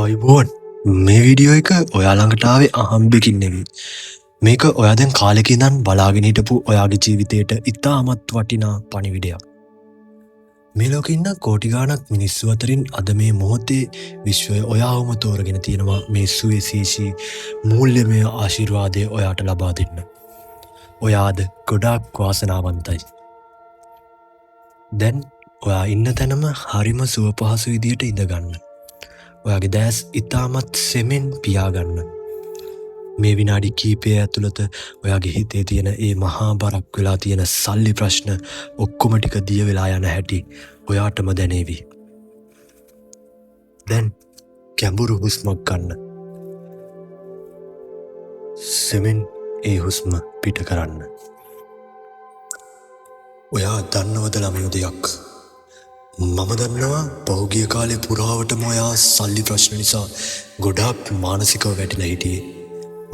අයිබෝන් මේ වීඩියෝ එක ඔයා ළඟට ආවේ අහම්බෙකින් නෙවෙයි. මේක ඔයා දැන් කාලෙක ඉඳන් බලාගෙන හිටපු ඔයාගේ ජීවිතේට ඉතාමත් වටිනා පණිවිඩයක්. මේ ලෝකේ ඉන්න කෝටි ගාණක් මිනිස්සු අතරින් අද මේ මොහොතේ විශ්වය ඔයාවම තෝරගෙන තියෙනවා මේ සුවිශේෂී මූල්‍යමය ආශිර්වාදය ඔයාට ලබා දෙන්න. ඔයාද ගොඩාක් වාසනාවන්තයි. දැන් ඔයා ඉන්න තැනම හරිම සුව පහසු විදියට ඉඳගන්න. ඔයාගේ දැස් ඉතාමත් සෙමෙන් පියාගන්න. මේ විනාඩි කීපය ඇතුළත ඔයාගේ හිතේ තියෙන ඒ මහා බරක් වෙලා තියෙන සල්ලි ප්‍රශ්න ඔක්කොම ටික දිය වෙලා යන හැටි ඔයාටම දැනේවි. දැන් ගැඹුරු හුස්මක් ගන්න. සෙමෙන් ඒ හුස්ම පිට කරන්න. ඔයා දන්නවද ළමයෝ දෙයක්? මම දන්නවා පහුගිය කාලේ පුරාවටම ඔයා සල්ලි ප්‍රශ්න නිසා ගොඩාක් මානසිකව වැටිලා හිටියේ.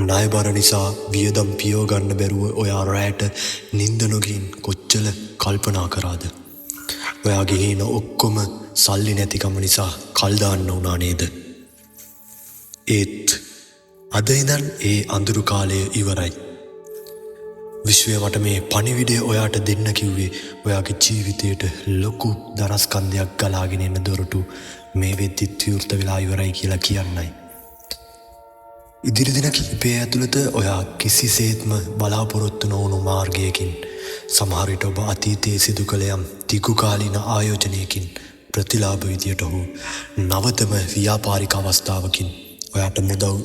ණය බර නිසා වියදම් පියව ගන්න බැරුව ඔයා රැට නිින්ද නොගින් කොච්චර කල්පනා කරාද? ඔයාගේ හේන ඔක්කොම සල්ලි නැතිකම නිසා කල් දාන්න වුණා නේද? ඒත් අද ඉඳන් ඒ අඳුරු කාලය ඉවරයි. විශ්වය මට මේ පණිවිඩය ඔයාට දෙන්න කිව්වේ ඔයාගේ ජීවිතයට ලොකු දරස්කන්ධයක් ගලාගෙන එන දොරටු මේ වෙද්දිත් විවෘත වෙලා ඉවරයි කියලා කියන්නයි. ඉදිරි දින කිහිපය ඇතුළත ඔයා කිසිසේත්ම බලාපොරොත්තු නොවුණු මාර්ගයකින් සමහර විට ඔබ අතීතයේ සිදු කළ යම් දීර්ඝකාලීන ආයෝජනයකින් ප්‍රතිලාභ විදියට හෝ නවතම ව්‍යාපාරික අවස්ථාවකින් ඔයාට මුදල්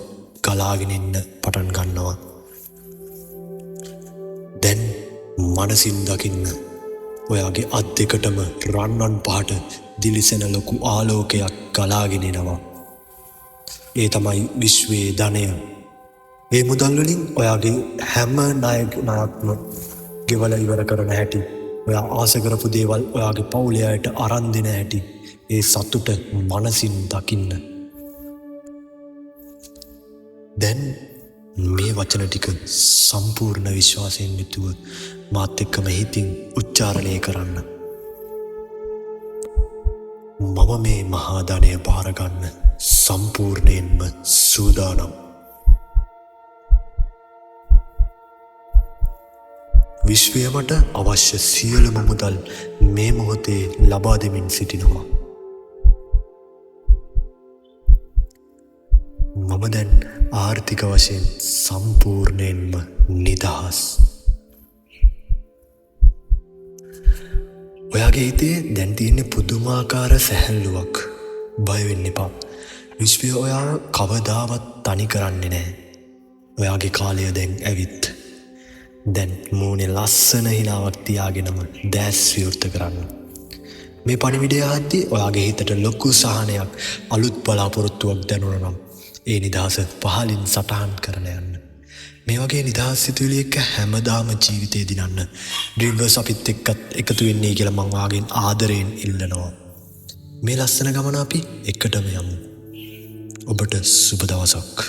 ගලාගෙන එන්න පටන් ගන්නවා. දැන් මනසින් දකින්න ඔයාගේ අත් දෙකටම රන්වන් පහට දිලිසෙන ලොකු ආලෝකයක් ගලාගෙන එනවා. ඒ තමයි විශ්වයේ ධනය. ඒ මුදල් වලින් ඔයාගේ හැම ණයක්ම ගෙවලා ඉවර කරන හැටි, ඔයා ආස කරපු දේවල් ඔයාගේ පවුලේ අයට අරන් දෙන හැටි, ඒ සතුට මනසින් දකින්න. දැන් මේ වචන ටික සම්පූර්ණ විශ්වාසයෙන් යුතුව මාත් එක්කම හිතින් උච්චාරණය කරන්න. මම මේ මහා ධනය බාර ගන්න සම්පූර්ණයෙන්ම සූදානම්. විශ්වය මට අවශ්‍ය සියලුම මුදල් මේ මොහොතේ ලබා දෙමින් සිටිනවා. මම දැන් ආර්ථික වශයෙන් සම්පූර්ණයෙන්ම නිදහස්. ඔයාගේ හිතේ දැන් තියෙන පුදුමාකාර සැහැල්ලුවක්. බය වෙන්න එපා. විශ්වය ඔයාව කවදාවත් තනි කරන්නේ නැහැ. ඔයාගේ කාලය දැන් ඇවිත්. දැන් මූණේ ලස්සන හිනාවක් තියාගෙනම දැස් විවෘත කරන්න. මේ පණිවිඩය අහද්දී ඔයාගේ හිතට ලොකු සහනයක්, අලුත් බලාපොරොත්තුවක් දැනුණා නම් ඒ නිදහස පහලින් සටහන් කරන යන්න. මේ වගේ නිදහස් සිතුවිලි එක්ක හැමදාම ජීවිතේ දිනන්න ඩ්‍රීම්වර්ස් අපිත් එක්කත් එකතු වෙන්නේ කියලා මං වාගෙන් ආදරයෙන් ඉල්ලනවා. මේ ලස්සන ගමන අපි එකටම යමු. ඔබට සුබ දවසක්.